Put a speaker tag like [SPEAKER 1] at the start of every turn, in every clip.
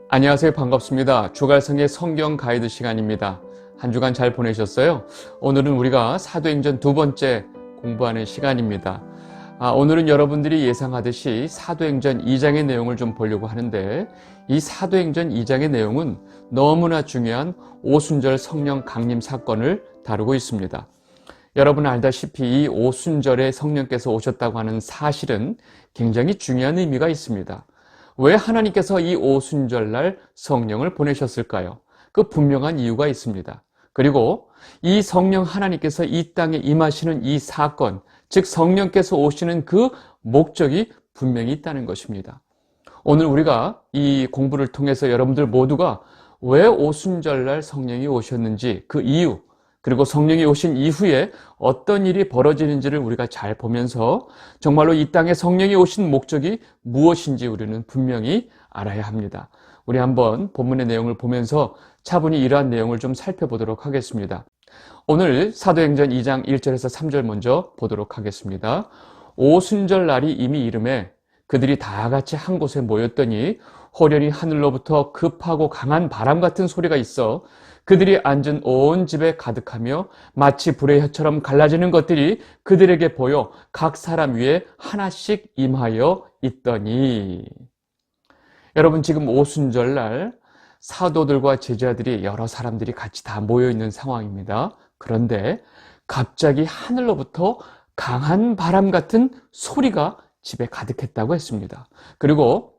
[SPEAKER 1] 안녕하세요. 반갑습니다. 주갈성의 성경 가이드 시간입니다. 한 주간 잘 보내셨어요? 오늘은 우리가 사도행전 두 번째 공부하는 시간입니다. 오늘은 여러분들이 예상하듯이 사도행전 2장의 내용을 좀 보려고 하는데, 이 사도행전 2장의 내용은 너무나 중요한 오순절 성령 강림 사건을 다루고 있습니다. 여러분 알다시피 이 오순절에 성령께서 오셨다고 하는 사실은 굉장히 중요한 의미가 있습니다. 왜 하나님께서 이 오순절날 성령을 보내셨을까요? 그 분명한 이유가 있습니다. 그리고 이 성령 하나님께서 이 땅에 임하시는 이 사건, 즉 성령께서 오시는 그 목적이 분명히 있다는 것입니다. 오늘 우리가 이 공부를 통해서 여러분들 모두가 왜 오순절날 성령이 오셨는지 그 이유, 그리고 성령이 오신 이후에 어떤 일이 벌어지는지를 우리가 잘 보면서 정말로 이 땅에 성령이 오신 목적이 무엇인지 우리는 분명히 알아야 합니다. 우리 한번 본문의 내용을 보면서 차분히 이러한 내용을 좀 살펴보도록 하겠습니다. 오늘 사도행전 2장 1절에서 3절 먼저 보도록 하겠습니다. 오순절 날이 이미 이름에 그들이 다 같이 한 곳에 모였더니 호련히 하늘로부터 급하고 강한 바람 같은 소리가 있어 그들이 앉은 온 집에 가득하며 마치 불의 혀처럼 갈라지는 것들이 그들에게 보여 각 사람 위에 하나씩 임하여 있더니. 여러분, 지금 오순절날 사도들과 제자들이 여러 사람들이 같이 다 모여 있는 상황입니다. 그런데 갑자기 하늘로부터 강한 바람 같은 소리가 집에 가득했다고 했습니다. 그리고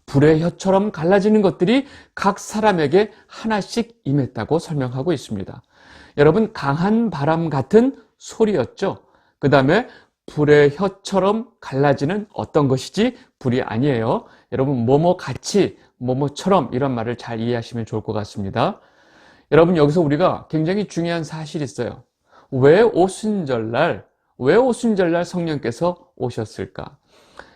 [SPEAKER 1] 불의 혀처럼 갈라지는 것들이 각 사람에게 하나씩 임했다고 설명하고 있습니다. 여러분, 강한 바람 같은 소리였죠. 그 다음에 불의 혀처럼 갈라지는 어떤 것이지 불이 아니에요. 여러분, 뭐뭐 같이, 뭐뭐처럼 이런 말을 잘 이해하시면 좋을 것 같습니다. 여러분, 여기서 우리가 굉장히 중요한 사실이 있어요. 왜 오순절날 성령께서 오셨을까?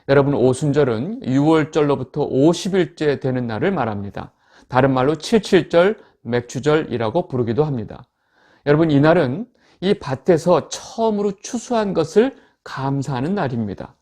[SPEAKER 1] 여러분, 오순절은 6월절로부터 50일째 되는 날을 말합니다. 다른 말로 칠칠절, 맥추절이라고 부르기도 합니다. 여러분, 이날은 이 밭에서 처음으로 추수한 것을 감사하는 날입니다.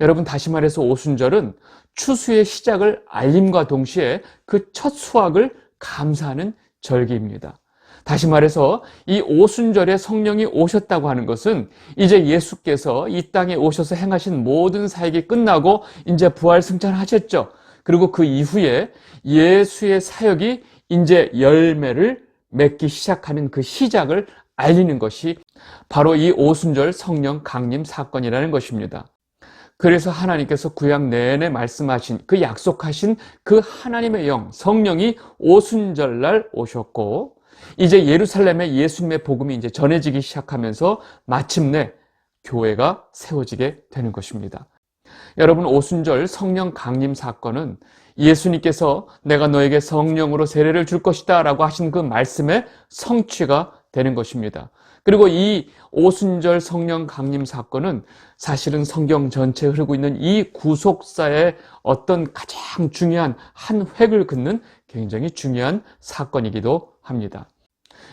[SPEAKER 1] 여러분, 다시 말해서 오순절은 추수의 시작을 알림과 동시에 그 첫 수확을 감사하는 절기입니다. 다시 말해서 이 오순절에 성령이 오셨다고 하는 것은 이제 예수께서 이 땅에 오셔서 행하신 모든 사역이 끝나고 이제 부활 승천하셨죠. 그리고 그 이후에 예수의 사역이 이제 열매를 맺기 시작하는 그 시작을 알리는 것이 바로 이 오순절 성령 강림 사건이라는 것입니다. 그래서 하나님께서 구약 내내 말씀하신 그 약속하신 그 하나님의 영, 성령이 오순절날 오셨고, 이제 예루살렘에 예수님의 복음이 이제 전해지기 시작하면서 마침내 교회가 세워지게 되는 것입니다. 여러분, 오순절 성령 강림 사건은 예수님께서 내가 너에게 성령으로 세례를 줄 것이다 라고 하신 그 말씀의 성취가 되는 것입니다. 그리고 이 오순절 성령 강림 사건은 사실은 성경 전체에 흐르고 있는 이 구속사의 어떤 가장 중요한 한 획을 긋는 굉장히 중요한 사건이기도 합니다.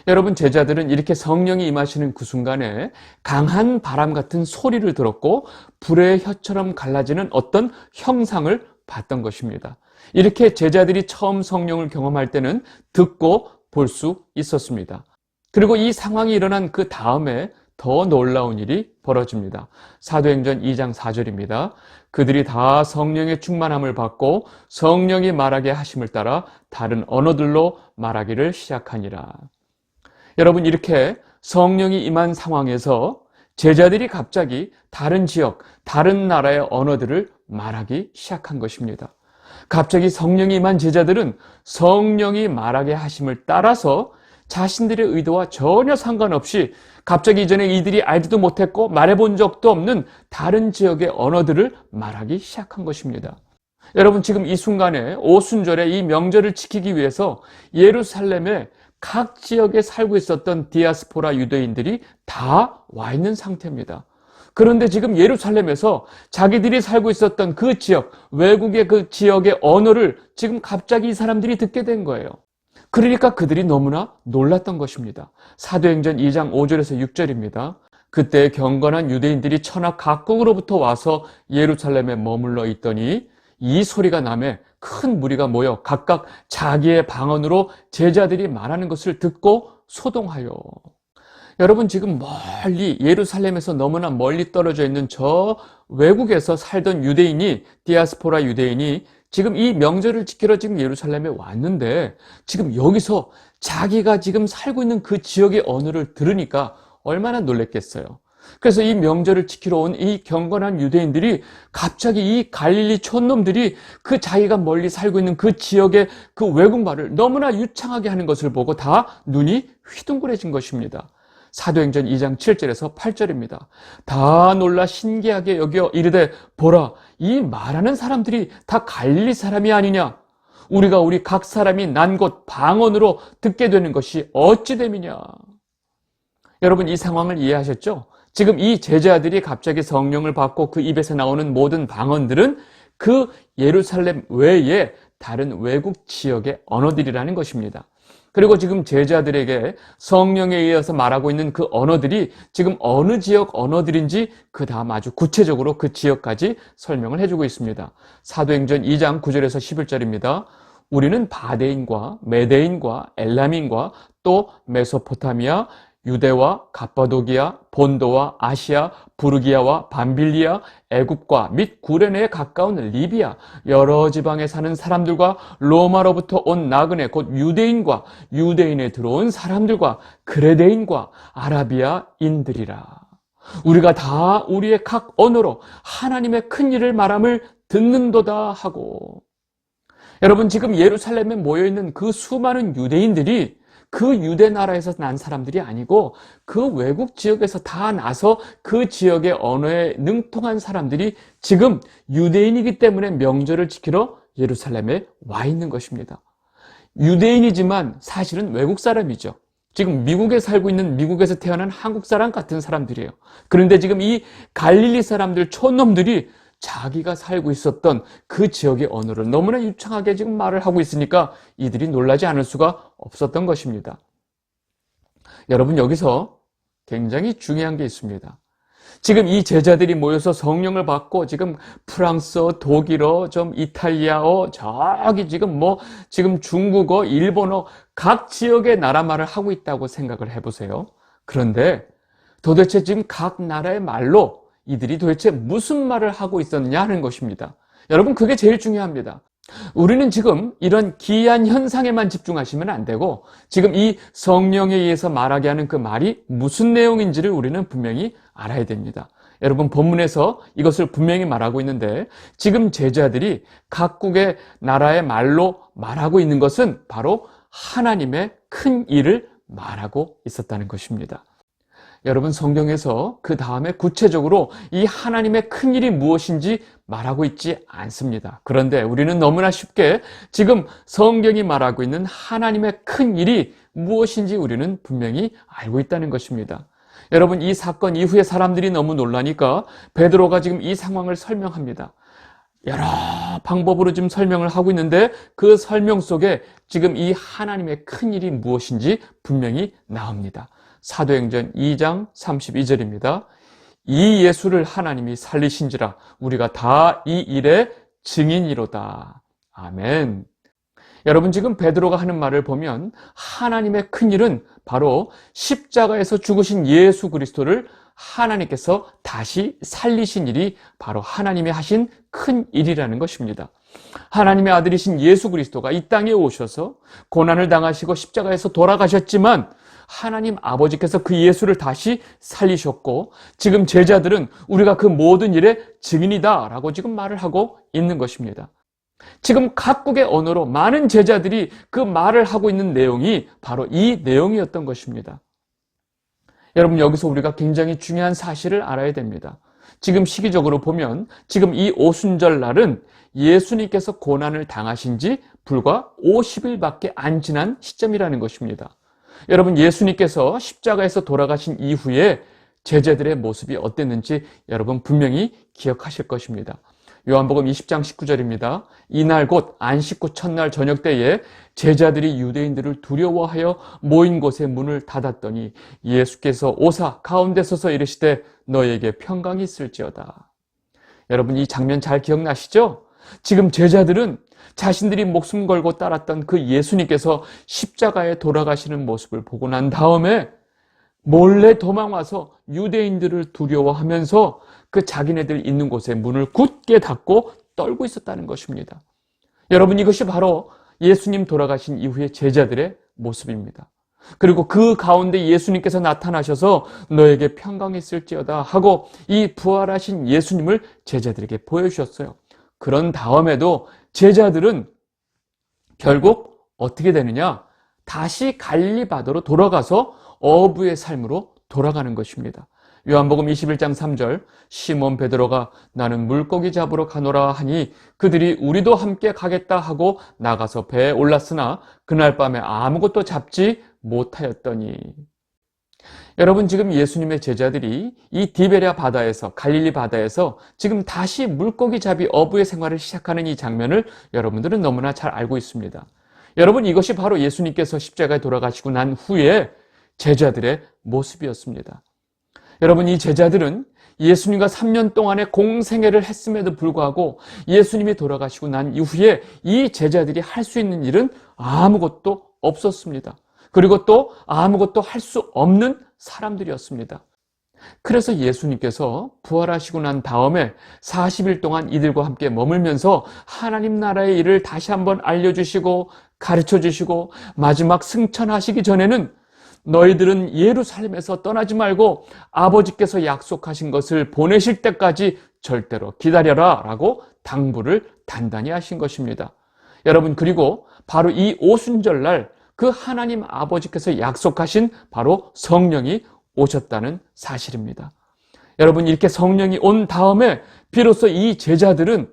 [SPEAKER 1] 여러분, 제자들은 이렇게 성령이 임하시는 그 순간에 강한 바람 같은 소리를 들었고 불의 혀처럼 갈라지는 어떤 형상을 봤던 것입니다. 이렇게 제자들이 처음 성령을 경험할 때는 듣고 볼 수 있었습니다. 그리고 이 상황이 일어난 그 다음에 더 놀라운 일이 벌어집니다. 사도행전 2장 4절입니다. 그들이 다 성령의 충만함을 받고 성령이 말하게 하심을 따라 다른 언어들로 말하기를 시작하니라. 여러분, 이렇게 성령이 임한 상황에서 제자들이 갑자기 다른 지역, 다른 나라의 언어들을 말하기 시작한 것입니다. 갑자기 성령이 임한 제자들은 성령이 말하게 하심을 따라서 자신들의 의도와 전혀 상관없이 갑자기 이전에 이들이 알지도 못했고 말해본 적도 없는 다른 지역의 언어들을 말하기 시작한 것입니다. 여러분, 지금 이 순간에 오순절에 이 명절을 지키기 위해서 예루살렘에 각 지역에 살고 있었던 디아스포라 유대인들이 다 와 있는 상태입니다. 그런데 지금 예루살렘에서 자기들이 살고 있었던 그 지역, 외국의 그 지역의 언어를 지금 갑자기 이 사람들이 듣게 된 거예요. 그러니까 그들이 너무나 놀랐던 것입니다. 사도행전 2장 5절에서 6절입니다. 그때 경건한 유대인들이 천하 각국으로부터 와서 예루살렘에 머물러 있더니 이 소리가 나매 큰 무리가 모여 각각 자기의 방언으로 제자들이 말하는 것을 듣고 소동하여. 여러분, 지금 멀리 예루살렘에서 너무나 멀리 떨어져 있는 저 외국에서 살던 유대인이, 디아스포라 유대인이 지금 이 명절을 지키러 지금 예루살렘에 왔는데, 지금 여기서 자기가 지금 살고 있는 그 지역의 언어를 들으니까 얼마나 놀랬겠어요. 그래서 이 명절을 지키러 온 이 경건한 유대인들이 갑자기 이 갈릴리 촌놈들이 그 자기가 멀리 살고 있는 그 지역의 그 외국말을 너무나 유창하게 하는 것을 보고 다 눈이 휘둥그레진 것입니다. 사도행전 2장 7절에서 8절입니다. 다 놀라 신기하게 여겨 이르되 보라, 이 말하는 사람들이 다 갈릴리 사람이 아니냐? 우리가 우리 각 사람이 난 곳 방언으로 듣게 되는 것이 어찌 됨이냐? 여러분, 이 상황을 이해하셨죠? 지금 이 제자들이 갑자기 성령을 받고 그 입에서 나오는 모든 방언들은 그 예루살렘 외에 다른 외국 지역의 언어들이라는 것입니다. 그리고 지금 제자들에게 성령에 의해서 말하고 있는 그 언어들이 지금 어느 지역 언어들인지 그 다음 아주 구체적으로 그 지역까지 설명을 해주고 있습니다. 사도행전 2장 9절에서 11절입니다. 우리는 바데인과 메데인과 엘람인과 또 메소포타미아, 유대와 갑바도기아, 본도와 아시아, 부르기아와 밤빌리아, 애굽과 및 구레네에 가까운 리비아, 여러 지방에 사는 사람들과 로마로부터 온 나그네 곧 유대인과 유대인에 들어온 사람들과 그레데인과 아라비아인들이라. 우리가 다 우리의 각 언어로 하나님의 큰 일을 말함을 듣는도다 하고. 여러분, 지금 예루살렘에 모여있는 그 수많은 유대인들이 그 유대 나라에서 난 사람들이 아니고 그 외국 지역에서 다 나서 그 지역의 언어에 능통한 사람들이 지금 유대인이기 때문에 명절을 지키러 예루살렘에 와 있는 것입니다. 유대인이지만 사실은 외국 사람이죠. 지금 미국에 살고 있는 미국에서 태어난 한국 사람 같은 사람들이에요. 그런데 지금 이 갈릴리 사람들, 촌놈들이 자기가 살고 있었던 그 지역의 언어를 너무나 유창하게 지금 말을 하고 있으니까 이들이 놀라지 않을 수가 없었던 것입니다. 여러분, 여기서 굉장히 중요한 게 있습니다. 지금 이 제자들이 모여서 성령을 받고 지금 프랑스어, 독일어, 좀 이탈리아어, 저기 지금 중국어, 일본어 각 지역의 나라 말을 하고 있다고 생각을 해보세요. 그런데 도대체 지금 각 나라의 말로 이들이 도대체 무슨 말을 하고 있었느냐 하는 것입니다. 여러분, 그게 제일 중요합니다. 우리는 지금 이런 기이한 현상에만 집중하시면 안 되고 지금 이 성령에 의해서 말하게 하는 그 말이 무슨 내용인지를 우리는 분명히 알아야 됩니다. 여러분, 본문에서 이것을 분명히 말하고 있는데 지금 제자들이 각국의 나라의 말로 말하고 있는 것은 바로 하나님의 큰 일을 말하고 있었다는 것입니다. 여러분, 성경에서 그 다음에 구체적으로 이 하나님의 큰 일이 무엇인지 말하고 있지 않습니다. 그런데 우리는 너무나 쉽게 지금 성경이 말하고 있는 하나님의 큰 일이 무엇인지 우리는 분명히 알고 있다는 것입니다. 여러분, 이 사건 이후에 사람들이 너무 놀라니까 베드로가 지금 이 상황을 설명합니다. 여러 방법으로 지금 설명을 하고 있는데 그 설명 속에 지금 이 하나님의 큰 일이 무엇인지 분명히 나옵니다. 사도행전 2장 32절입니다. 이 예수를 하나님이 살리신지라 우리가 다 이 일의 증인이로다. 아멘. 여러분, 지금 베드로가 하는 말을 보면 하나님의 큰 일은 바로 십자가에서 죽으신 예수 그리스도를 하나님께서 다시 살리신 일이 바로 하나님이 하신 큰 일이라는 것입니다. 하나님의 아들이신 예수 그리스도가 이 땅에 오셔서 고난을 당하시고 십자가에서 돌아가셨지만 하나님 아버지께서 그 예수를 다시 살리셨고 지금 제자들은 우리가 그 모든 일의 증인이다 라고 지금 말을 하고 있는 것입니다. 지금 각국의 언어로 많은 제자들이 그 말을 하고 있는 내용이 바로 이 내용이었던 것입니다. 여러분, 여기서 우리가 굉장히 중요한 사실을 알아야 됩니다. 지금 시기적으로 보면 지금 이 오순절 날은 예수님께서 고난을 당하신 지 불과 50일밖에 안 지난 시점이라는 것입니다. 여러분, 예수님께서 십자가에서 돌아가신 이후에 제자들의 모습이 어땠는지 여러분 분명히 기억하실 것입니다. 요한복음 20장 19절입니다. 이날 곧 안식 후 첫날 저녁 때에 제자들이 유대인들을 두려워하여 모인 곳에 문을 닫았더니 예수께서 오사 가운데 서서 이르시되 너에게 평강이 있을지어다. 여러분, 이 장면 잘 기억나시죠? 지금 제자들은 자신들이 목숨 걸고 따랐던 그 예수님께서 십자가에 돌아가시는 모습을 보고 난 다음에 몰래 도망와서 유대인들을 두려워하면서 그 자기네들 있는 곳에 문을 굳게 닫고 떨고 있었다는 것입니다. 여러분, 이것이 바로 예수님 돌아가신 이후의 제자들의 모습입니다. 그리고 그 가운데 예수님께서 나타나셔서 너에게 평강이 있을지어다 하고 이 부활하신 예수님을 제자들에게 보여주셨어요. 그런 다음에도 제자들은 결국 어떻게 되느냐? 다시 갈릴리 바다로 돌아가서 어부의 삶으로 돌아가는 것입니다. 요한복음 21장 3절, 시몬 베드로가 나는 물고기 잡으러 가노라 하니 그들이 우리도 함께 가겠다 하고 나가서 배에 올랐으나 그날 밤에 아무것도 잡지 못하였더니. 여러분, 지금 예수님의 제자들이 이 디베랴 바다에서, 갈릴리 바다에서 지금 다시 물고기 잡이 어부의 생활을 시작하는 이 장면을 여러분들은 너무나 잘 알고 있습니다. 여러분, 이것이 바로 예수님께서 십자가에 돌아가시고 난 후에 제자들의 모습이었습니다. 여러분, 이 제자들은 예수님과 3년 동안의 공생애를 했음에도 불구하고 예수님이 돌아가시고 난 이후에 이 제자들이 할 수 있는 일은 아무것도 없었습니다. 그리고 또 아무것도 할 수 없는 사람들이었습니다. 그래서 예수님께서 부활하시고 난 다음에 40일 동안 이들과 함께 머물면서 하나님 나라의 일을 다시 한번 알려주시고 가르쳐 주시고 마지막 승천하시기 전에는 너희들은 예루살렘에서 떠나지 말고 아버지께서 약속하신 것을 보내실 때까지 절대로 기다려라 라고 당부를 단단히 하신 것입니다. 여러분, 그리고 바로 이 오순절날 그 하나님 아버지께서 약속하신 바로 성령이 오셨다는 사실입니다. 여러분, 이렇게 성령이 온 다음에 비로소 이 제자들은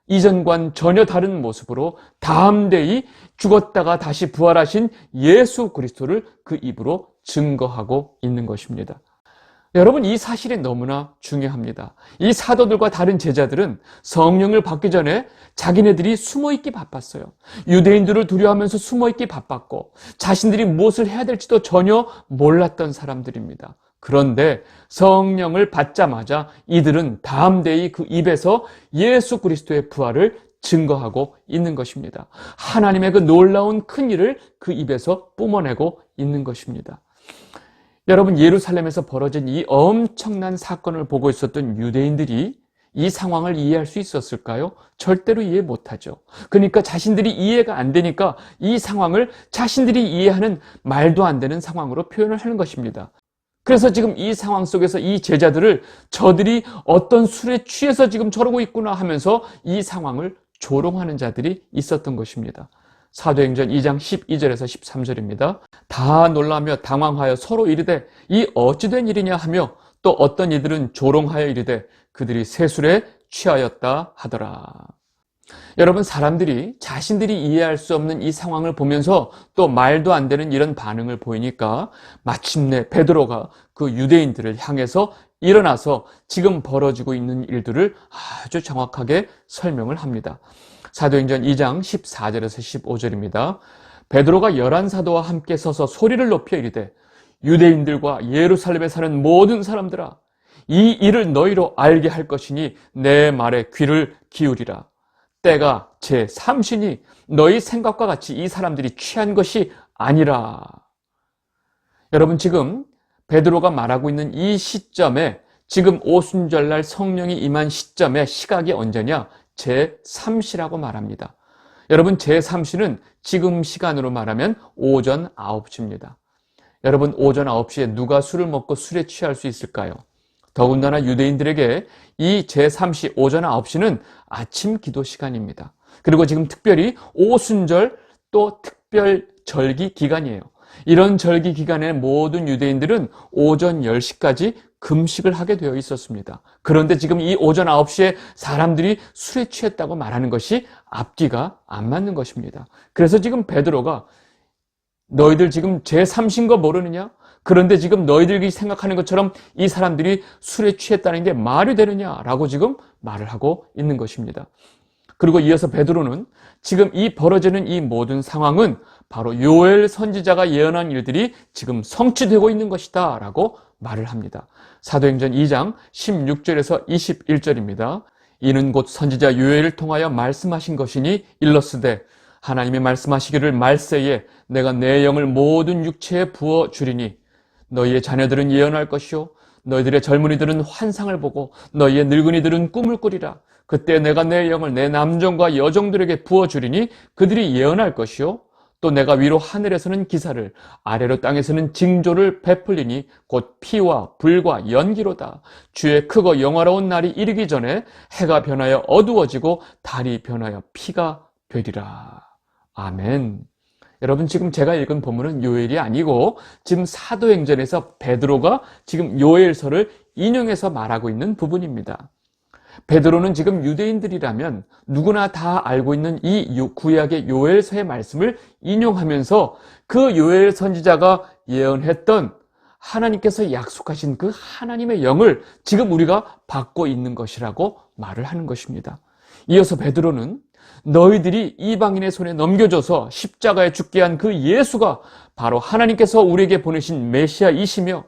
[SPEAKER 1] 이전과는 전혀 다른 모습으로 담대히 죽었다가 다시 부활하신 예수 그리스도를 그 입으로 증거하고 있는 것입니다. 여러분, 이 사실이 너무나 중요합니다. 이 사도들과 다른 제자들은 성령을 받기 전에 자기네들이 숨어있기 바빴어요. 유대인들을 두려워하면서 숨어있기 바빴고 자신들이 무엇을 해야 될지도 전혀 몰랐던 사람들입니다. 그런데 성령을 받자마자 이들은 담대히 그 입에서 예수 그리스도의 부활을 증거하고 있는 것입니다. 하나님의 그 놀라운 큰 일을 그 입에서 뿜어내고 있는 것입니다. 여러분, 예루살렘에서 벌어진 이 엄청난 사건을 보고 있었던 유대인들이 이 상황을 이해할 수 있었을까요? 절대로 이해 못하죠. 그러니까 자신들이 이해가 안 되니까 이 상황을 자신들이 이해하는 말도 안 되는 상황으로 표현을 하는 것입니다. 그래서 지금 이 상황 속에서 이 제자들을 저들이 어떤 술에 취해서 지금 저러고 있구나 하면서 이 상황을 조롱하는 자들이 있었던 것입니다. 사도행전 2장 12절에서 13절입니다. 다 놀라며 당황하여 서로 이르되 이 어찌된 일이냐 하며 또 어떤 이들은 조롱하여 이르되 그들이 새술에 취하였다 하더라. 여러분, 사람들이 자신들이 이해할 수 없는 이 상황을 보면서 또 말도 안 되는 이런 반응을 보이니까 마침내 베드로가 그 유대인들을 향해서 일어나서 지금 벌어지고 있는 일들을 아주 정확하게 설명을 합니다. 사도행전 2장 14절에서 15절입니다. 베드로가 11사도와 함께 서서 소리를 높여 이르되 유대인들과 예루살렘에 사는 모든 사람들아, 이 일을 너희로 알게 할 것이니 내 말에 귀를 기울이라. 때가 제3시니 너희 생각과 같이 이 사람들이 취한 것이 아니라. 여러분, 지금 베드로가 말하고 있는 이 시점에, 지금 오순절날 성령이 임한 시점의 시각이 언제냐? 제3시라고 말합니다. 여러분, 제3시는 지금 시간으로 말하면 오전 9시입니다. 여러분, 오전 9시에 누가 술을 먹고 술에 취할 수 있을까요? 더군다나 유대인들에게 이 제3시 오전 9시는 아침 기도 시간입니다. 그리고 지금 특별히 오순절 또 특별 절기 기간이에요. 이런 절기 기간에 모든 유대인들은 오전 10시까지 금식을 하게 되어 있었습니다. 그런데 지금 이 오전 9시에 사람들이 술에 취했다고 말하는 것이 앞뒤가 안 맞는 것입니다. 그래서 지금 베드로가 너희들 지금 제3시인 거 모르느냐? 그런데 지금 너희들이 생각하는 것처럼 이 사람들이 술에 취했다는 게 말이 되느냐라고 지금 말을 하고 있는 것입니다. 그리고 이어서 베드로는 지금 이 벌어지는 이 모든 상황은 바로 요엘 선지자가 예언한 일들이 지금 성취되고 있는 것이다 라고 말을 합니다. 사도행전 2장 16절에서 21절입니다. 이는 곧 선지자 요엘을 통하여 말씀하신 것이니 일러스되 하나님이 말씀하시기를 말세에 내가 내 영을 모든 육체에 부어 주리니 너희의 자녀들은 예언할 것이요 너희들의 젊은이들은 환상을 보고 너희의 늙은이들은 꿈을 꾸리라. 그때 내가 내 영을 내 남종과 여종들에게 부어 주리니 그들이 예언할 것이요 또 내가 위로 하늘에서는 기사를 아래로 땅에서는 징조를 베풀리니 곧 피와 불과 연기로다. 주의 크고 영화로운 날이 이르기 전에 해가 변하여 어두워지고 달이 변하여 피가 되리라. 아멘. 여러분, 지금 제가 읽은 본문은 요엘이 아니고 지금 사도행전에서 베드로가 지금 요엘서를 인용해서 말하고 있는 부분입니다. 베드로는 지금 유대인들이라면 누구나 다 알고 있는 이 구약의 요엘서의 말씀을 인용하면서 그 요엘 선지자가 예언했던 하나님께서 약속하신 그 하나님의 영을 지금 우리가 받고 있는 것이라고 말을 하는 것입니다. 이어서 베드로는 너희들이 이방인의 손에 넘겨줘서 십자가에 죽게 한 그 예수가 바로 하나님께서 우리에게 보내신 메시아이시며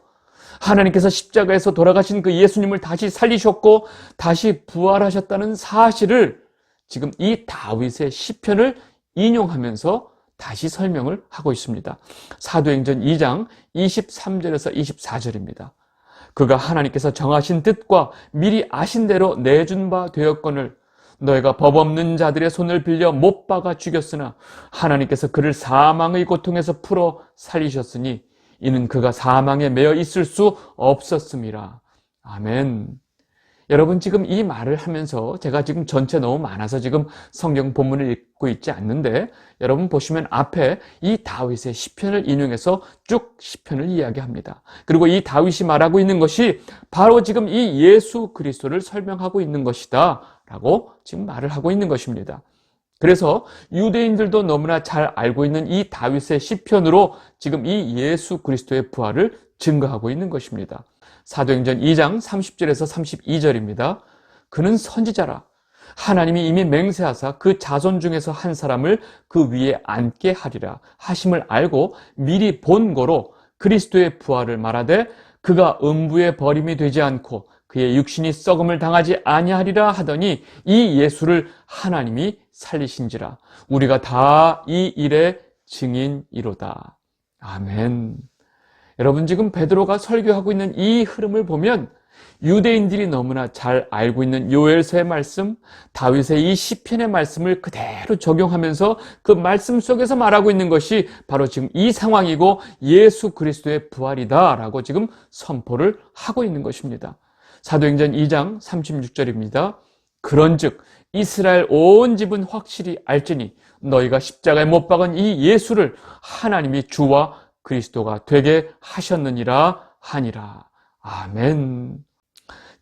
[SPEAKER 1] 하나님께서 십자가에서 돌아가신 그 예수님을 다시 살리셨고 다시 부활하셨다는 사실을 지금 이 다윗의 시편을 인용하면서 다시 설명을 하고 있습니다. 사도행전 2장 23절에서 24절입니다. 그가 하나님께서 정하신 뜻과 미리 아신 대로 내준 바 되었거늘 너희가 법 없는 자들의 손을 빌려 못 박아 죽였으나 하나님께서 그를 사망의 고통에서 풀어 살리셨으니 이는 그가 사망에 매여 있을 수 없었음이라. 아멘. 여러분, 지금 이 말을 하면서 제가 지금 전체 너무 많아서 지금 성경 본문을 읽고 있지 않는데 여러분 보시면 앞에 이 다윗의 시편을 인용해서 쭉 시편을 이야기합니다. 그리고 이 다윗이 말하고 있는 것이 바로 지금 이 예수 그리스도를 설명하고 있는 것이다 라고 지금 말을 하고 있는 것입니다. 그래서 유대인들도 너무나 잘 알고 있는 이 다윗의 시편으로 지금 이 예수 그리스도의 부활을 증거하고 있는 것입니다. 사도행전 2장 30절에서 32절입니다. 그는 선지자라. 하나님이 이미 맹세하사 그 자손 중에서 한 사람을 그 위에 앉게 하리라 하심을 알고 미리 본 거로 그리스도의 부활을 말하되 그가 음부에 버림이 되지 않고 그의 육신이 썩음을 당하지 아니하리라 하더니 이 예수를 하나님이 살리신지라. 우리가 다 이 일의 증인이로다. 아멘. 여러분, 지금 베드로가 설교하고 있는 이 흐름을 보면 유대인들이 너무나 잘 알고 있는 요엘서의 말씀, 다윗의 이 시편의 말씀을 그대로 적용하면서 그 말씀 속에서 말하고 있는 것이 바로 지금 이 상황이고 예수 그리스도의 부활이다라고 지금 선포를 하고 있는 것입니다. 사도행전 2장 36절입니다. 그런즉 이스라엘 온 집은 확실히 알지니 너희가 십자가에 못 박은 이 예수를 하나님이 주와 그리스도가 되게 하셨느니라 하니라. 아멘.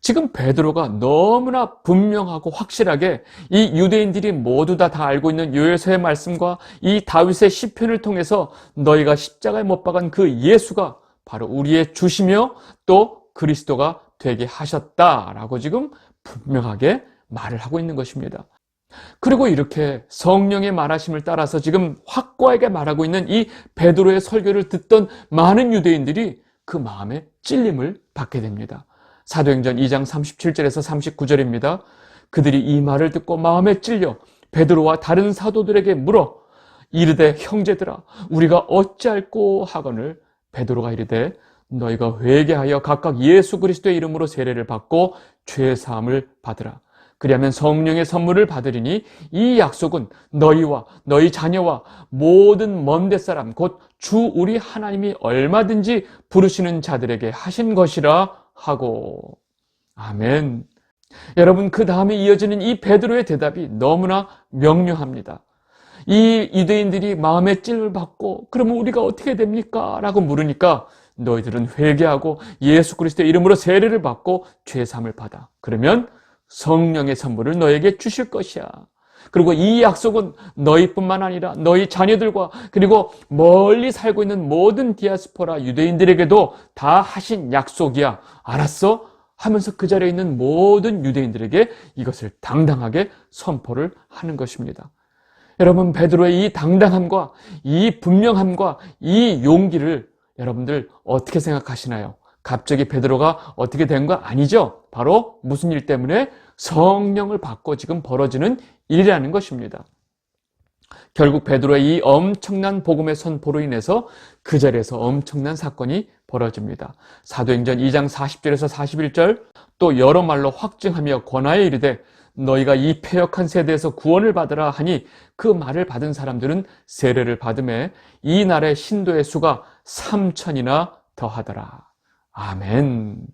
[SPEAKER 1] 지금 베드로가 너무나 분명하고 확실하게 이 유대인들이 모두 다 알고 있는 요엘서의 말씀과 이 다윗의 시편을 통해서 너희가 십자가에 못 박은 그 예수가 바로 우리의 주시며 또 그리스도가 되게 하셨다라고 지금 분명하게 말을 하고 있는 것입니다. 그리고 이렇게 성령의 말하심을 따라서 지금 확고하게 말하고 있는 이 베드로의 설교를 듣던 많은 유대인들이 그 마음에 찔림을 받게 됩니다. 사도행전 2장 37절에서 39절입니다. 그들이 이 말을 듣고 마음에 찔려 베드로와 다른 사도들에게 물어 이르되 형제들아 우리가 어찌할꼬 하거늘 베드로가 이르되 너희가 회개하여 각각 예수 그리스도의 이름으로 세례를 받고 죄 사함을 받으라. 그리하면 성령의 선물을 받으리니 이 약속은 너희와 너희 자녀와 모든 먼데 사람 곧 주 우리 하나님이 얼마든지 부르시는 자들에게 하신 것이라 하고. 아멘. 여러분, 그 다음에 이어지는 이 베드로의 대답이 너무나 명료합니다. 이 유대인들이 마음에 찔을 받고 그러면 우리가 어떻게 됩니까? 라고 물으니까 너희들은 회개하고 예수 그리스도의 이름으로 세례를 받고 죄 사함을 받아. 그러면 성령의 선물을 너에게 주실 것이야. 그리고 이 약속은 너희뿐만 아니라 너희 자녀들과 그리고 멀리 살고 있는 모든 디아스포라 유대인들에게도 다 하신 약속이야. 알았어? 하면서 그 자리에 있는 모든 유대인들에게 이것을 당당하게 선포를 하는 것입니다. 여러분, 베드로의 이 당당함과 이 분명함과 이 용기를 여러분들 어떻게 생각하시나요? 갑자기 베드로가 어떻게 된 거 아니죠? 바로 무슨 일 때문에? 성령을 받고 지금 벌어지는 일이라는 것입니다. 결국 베드로의 이 엄청난 복음의 선포로 인해서 그 자리에서 엄청난 사건이 벌어집니다. 사도행전 2장 40절에서 41절, 또 여러 말로 확증하며 권하여 이르되 너희가 이 패역한 세대에서 구원을 받으라 하니 그 말을 받은 사람들은 세례를 받음에 이 날의 신도의 수가 3,000이나 더하더라. 아멘.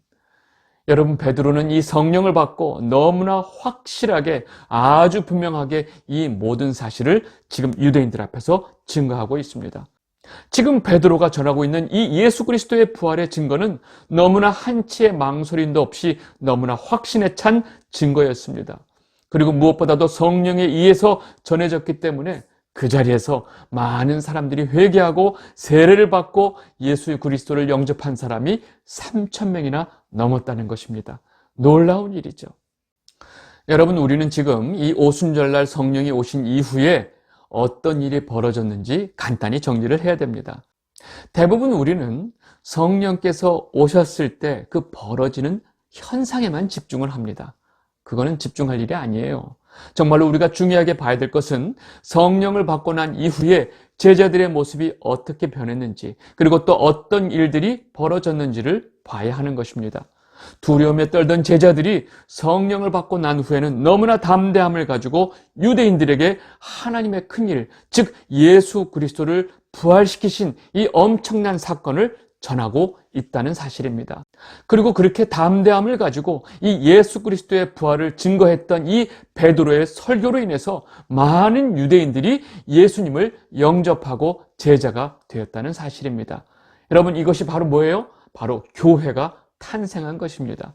[SPEAKER 1] 여러분, 베드로는 이 성령을 받고 너무나 확실하게, 아주 분명하게 이 모든 사실을 지금 유대인들 앞에서 증거하고 있습니다. 지금 베드로가 전하고 있는 이 예수 그리스도의 부활의 증거는 너무나 한치의 망설임도 없이 너무나 확신에 찬 증거였습니다. 그리고 무엇보다도 성령에 의해서 전해졌기 때문에 그 자리에서 많은 사람들이 회개하고 세례를 받고 예수 그리스도를 영접한 사람이 3,000명이나 넘었다는 것입니다. 놀라운 일이죠. 여러분, 우리는 지금 이 오순절날 성령이 오신 이후에 어떤 일이 벌어졌는지 간단히 정리를 해야 됩니다. 대부분 우리는 성령께서 오셨을 때 그 벌어지는 현상에만 집중을 합니다. 그거는 집중할 일이 아니에요. 정말로 우리가 중요하게 봐야 될 것은 성령을 받고 난 이후에 제자들의 모습이 어떻게 변했는지, 그리고 또 어떤 일들이 벌어졌는지를 봐야 하는 것입니다. 두려움에 떨던 제자들이 성령을 받고 난 후에는 너무나 담대함을 가지고 유대인들에게 하나님의 큰일, 즉 예수 그리스도를 부활시키신 이 엄청난 사건을 전하고 있다는 사실입니다. 그리고 그렇게 담대함을 가지고 이 예수 그리스도의 부활을 증거했던 이 베드로의 설교로 인해서 많은 유대인들이 예수님을 영접하고 제자가 되었다는 사실입니다. 여러분, 이것이 바로 뭐예요? 바로 교회가 탄생한 것입니다.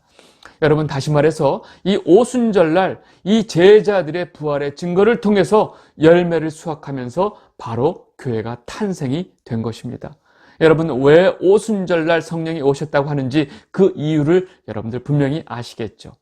[SPEAKER 1] 여러분, 다시 말해서 이 오순절날 이 제자들의 부활의 증거를 통해서 열매를 수확하면서 바로 교회가 탄생이 된 것입니다. 여러분, 왜 오순절날 성령이 오셨다고 하는지 그 이유를 여러분들 분명히 아시겠죠.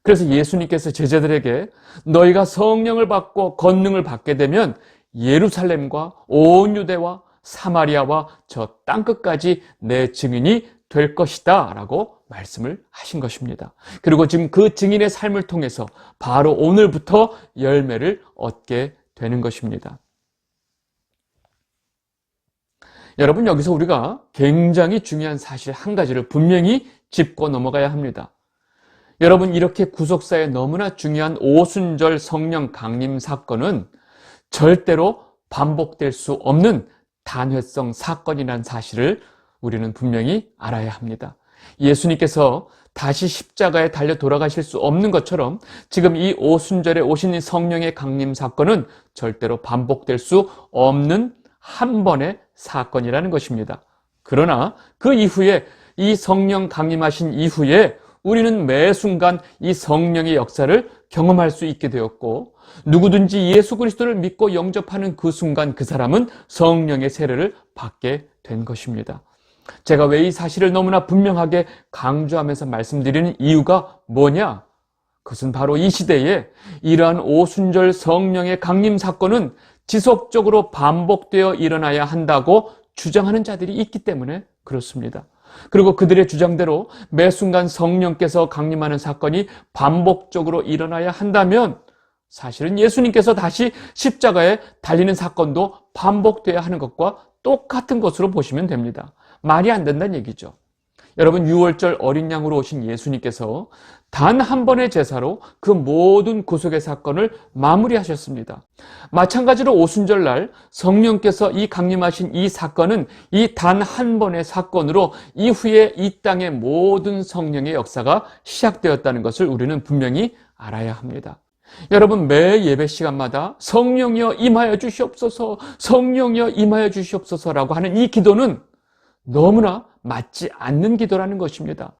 [SPEAKER 1] 그래서 예수님께서 제자들에게 너희가 성령을 받고 권능을 받게 되면 예루살렘과 온 유대와 사마리아와 저 땅끝까지 내 증인이 될 것이다 라고 말씀을 하신 것입니다. 그리고 지금 그 증인의 삶을 통해서 바로 오늘부터 열매를 얻게 되는 것입니다. 여러분, 여기서 우리가 굉장히 중요한 사실 한 가지를 분명히 짚고 넘어가야 합니다. 여러분, 이렇게 구속사에 너무나 중요한 오순절 성령 강림 사건은 절대로 반복될 수 없는 단회성 사건이라는 사실을 우리는 분명히 알아야 합니다. 예수님께서 다시 십자가에 달려 돌아가실 수 없는 것처럼 지금 이 오순절에 오신 이 성령의 강림 사건은 절대로 반복될 수 없는 한 번의 사건이라는 것입니다. 그러나 그 이후에 이 성령 강림하신 이후에 우리는 매 순간 이 성령의 역사를 경험할 수 있게 되었고, 누구든지 예수 그리스도를 믿고 영접하는 그 순간 그 사람은 성령의 세례를 받게 된 것입니다. 제가 왜 이 사실을 너무나 분명하게 강조하면서 말씀드리는 이유가 뭐냐? 그것은 바로 이 시대에 이러한 오순절 성령의 강림 사건은 지속적으로 반복되어 일어나야 한다고 주장하는 자들이 있기 때문에 그렇습니다. 그리고 그들의 주장대로 매 순간 성령께서 강림하는 사건이 반복적으로 일어나야 한다면 사실은 예수님께서 다시 십자가에 달리는 사건도 반복되어야 하는 것과 똑같은 것으로 보시면 됩니다. 말이 안 된다는 얘기죠. 여러분, 유월절 어린 양으로 오신 예수님께서 단 한 번의 제사로 그 모든 구속의 사건을 마무리하셨습니다. 마찬가지로 오순절날 성령께서 이 강림하신 이 사건은 이 단 한 번의 사건으로 이후에 이 땅의 모든 성령의 역사가 시작되었다는 것을 우리는 분명히 알아야 합니다. 여러분, 매 예배 시간마다 성령이여 임하여 주시옵소서, 성령이여 임하여 주시옵소서라고 하는 이 기도는 너무나 맞지 않는 기도라는 것입니다.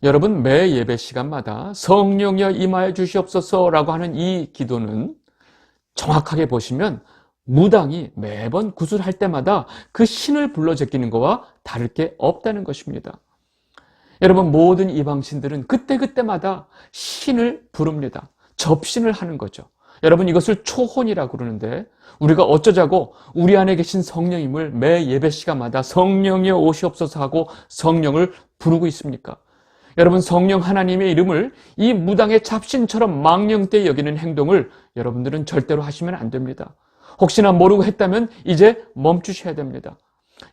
[SPEAKER 1] 여러분, 매 예배 시간마다 성령이여 임하여 주시옵소서라고 하는 이 기도는 정확하게 보시면 무당이 매번 구슬할 때마다 그 신을 불러 제끼는 것과 다를 게 없다는 것입니다. 여러분, 모든 이방신들은 그때그때마다 신을 부릅니다. 접신을 하는 거죠. 여러분, 이것을 초혼이라고 그러는데 우리가 어쩌자고 우리 안에 계신 성령님을 매 예배 시간마다 성령이여 오시옵소서 하고 성령을 부르고 있습니까? 여러분, 성령 하나님의 이름을 이 무당의 잡신처럼 망령되이 여기는 행동을 여러분들은 절대로 하시면 안 됩니다. 혹시나 모르고 했다면 이제 멈추셔야 됩니다.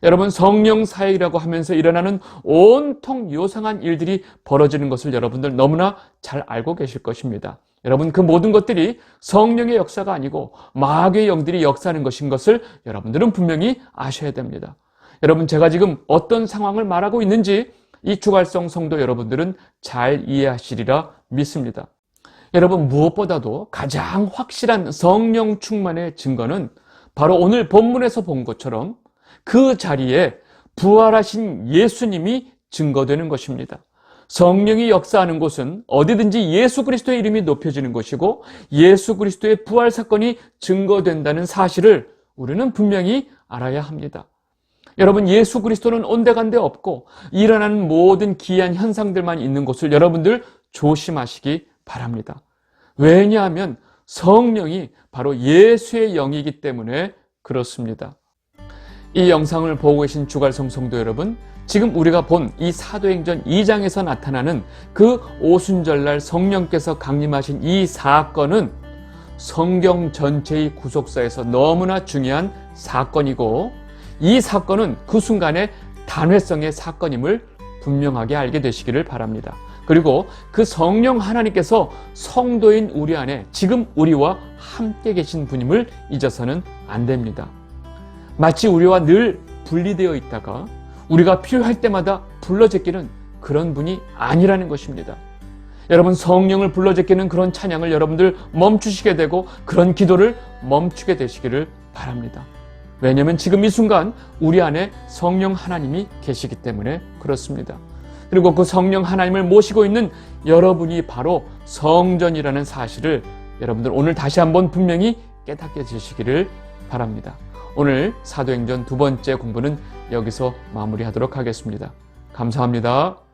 [SPEAKER 1] 여러분, 성령 사역이라고 하면서 일어나는 온통 요상한 일들이 벌어지는 것을 여러분들 너무나 잘 알고 계실 것입니다. 여러분, 그 모든 것들이 성령의 역사가 아니고 마귀의 영들이 역사하는 것인 것을 여러분들은 분명히 아셔야 됩니다. 여러분, 제가 지금 어떤 상황을 말하고 있는지 이 주갈성 성도 여러분들은 잘 이해하시리라 믿습니다. 여러분, 무엇보다도 가장 확실한 성령 충만의 증거는 바로 오늘 본문에서 본 것처럼 그 자리에 부활하신 예수님이 증거되는 것입니다. 성령이 역사하는 곳은 어디든지 예수 그리스도의 이름이 높여지는 것이고 예수 그리스도의 부활 사건이 증거된다는 사실을 우리는 분명히 알아야 합니다. 여러분, 예수 그리스도는 온데간데 없고 일어나는 모든 기이한 현상들만 있는 곳을 여러분들 조심하시기 바랍니다. 왜냐하면 성령이 바로 예수의 영이기 때문에 그렇습니다. 이 영상을 보고 계신 주갈성 성도 여러분, 지금 우리가 본 이 사도행전 2장에서 나타나는 그 오순절날 성령께서 강림하신 이 사건은 성경 전체의 구속사에서 너무나 중요한 사건이고 이 사건은 그 순간의 단회성의 사건임을 분명하게 알게 되시기를 바랍니다. 그리고 그 성령 하나님께서 성도인 우리 안에 지금 우리와 함께 계신 분임을 잊어서는 안 됩니다. 마치 우리와 늘 분리되어 있다가 우리가 필요할 때마다 불러제끼는 그런 분이 아니라는 것입니다. 여러분, 성령을 불러제끼는 그런 찬양을 여러분들 멈추시게 되고 그런 기도를 멈추게 되시기를 바랍니다. 왜냐하면 지금 이 순간 우리 안에 성령 하나님이 계시기 때문에 그렇습니다. 그리고 그 성령 하나님을 모시고 있는 여러분이 바로 성전이라는 사실을 여러분들 오늘 다시 한번 분명히 깨닫게 되시기를 바랍니다. 오늘 사도행전 2번째 공부는 여기서 마무리하도록 하겠습니다. 감사합니다.